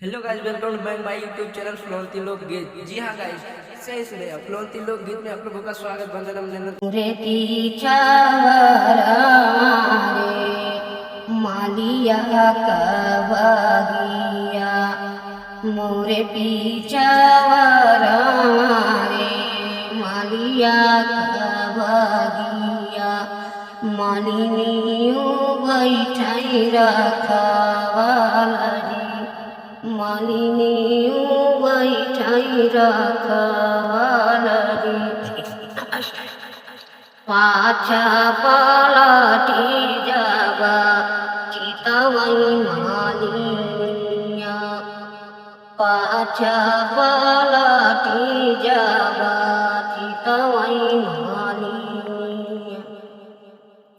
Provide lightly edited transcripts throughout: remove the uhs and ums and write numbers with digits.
Hello guys, welcome two माय YouTube channel फ्लोंती लोक गीत। जी हाँ गाइस, सही सुने, फ्लोंती लोक गीत में आप लोगों का स्वागत। वंदनम जन्नत रे पीछा रे मालिया कबगिया मोरे पीछा रे मालिया कबगिया मालिनियो बैठाई रखवाली मालिनियो बैठाई रखवाली पाछा पलटी जब चितवई मालिया पाछा पलटी जब चितवई मालिया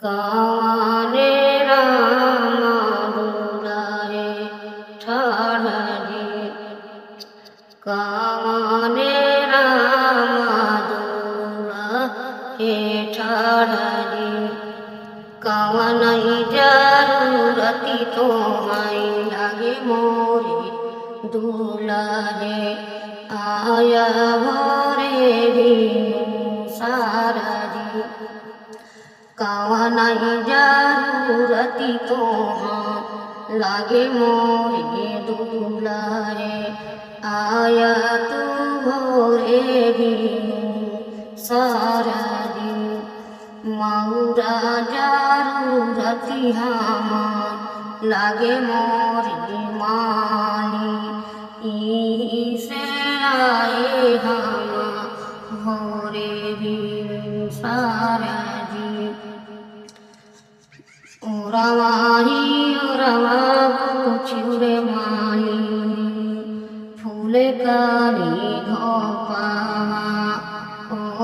काने राम दुलारे ठहरी काने राम हे ठाड़ी कवन जरूरती तो लगे मोरे दुलारे आया भोरे बिनु सारदी कवन जरूरती तो लगे मोरे दुलारे आया तू भोरे बिनु सारदी मौरा जरूरती हम लागे मोरी माली से आए हम भोरे भी सारदी ओरवाही ओरवा छुरे माली फूले काली घोपावा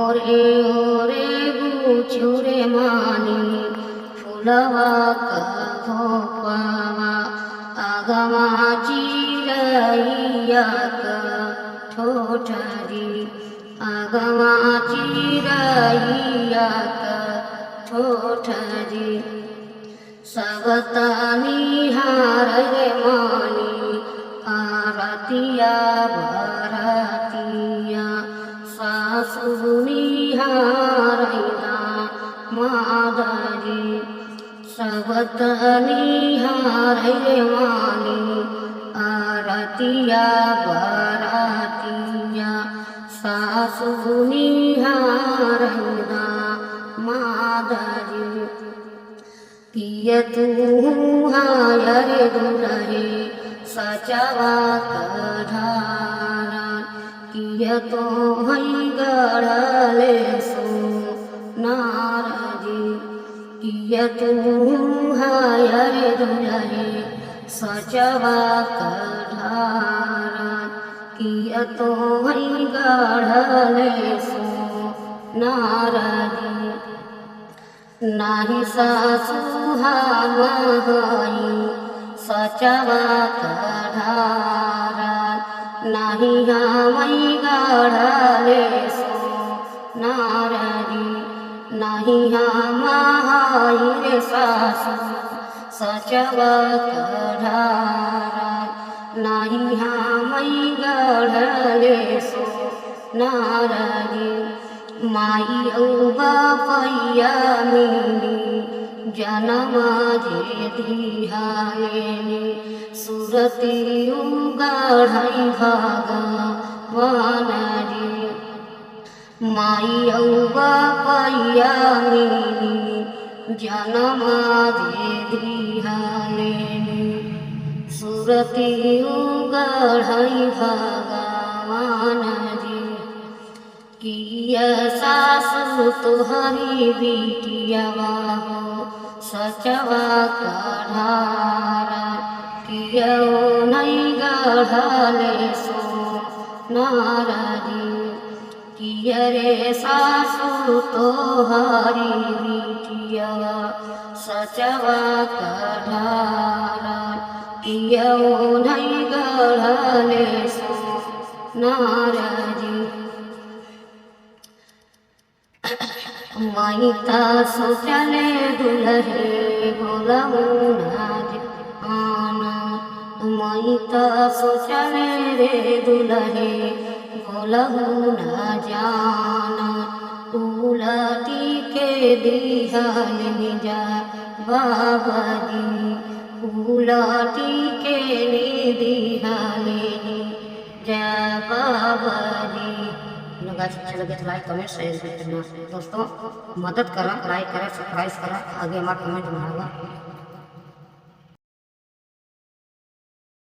ओरे ओरे गुछुरे माली फुलवा घोपावा आगमा चिरैया ठोठरी आगमा चिरैया ठोठरी सबतनी हार मानी आरतिया भरतिया सासुनी हारैना मादरी सबतनी हारै मानी आरतिया भरतिया सासुनी हारैना मादरी किय तू हायर दुलहे सचवा कढ़ारा किय तो हई गढ़ले सो नारजी किय तू हायर दुलहे सचवा कढ़ारा किय तो हई गढ़ले सो नारजी नाही सासु हम हई सचवा कढ़ारा नाही हमई गढ़ले सो नारदी नाही हम हई रे सासु सचवा कढ़ारा नाही हमई गढ़ले सो नारदी माई औबा पैया मिली जनम जे दिहालेनी सुरती गढ़ई भगवान रे माई औबा पैया मिली जनम जे दिहालेनी सुरती गढ़ई भगवान रे किया सासु तुहरी बिटियावा हो सचवा कढ़ारा किया नहीं गढ़ले सो नारदी किया रे सासु तुहरी बिटियावा सचवा कढ़ारा किया नहीं गढ़ले सो नारदी माइता सोचले दुलहे भोला मुनाज आना मैता सोचले रे दुलहे बोलहु न जाना उलटी के दिहल जा बाबाजी उलटी के दिहल जा बाबाजी। अच्छा लगे तो लाइक कमेंट शेयर करना दोस्तों, मदद करा, लाइक करा, सब्सक्राइब करा, आगे हमारा कमेंट बनावा।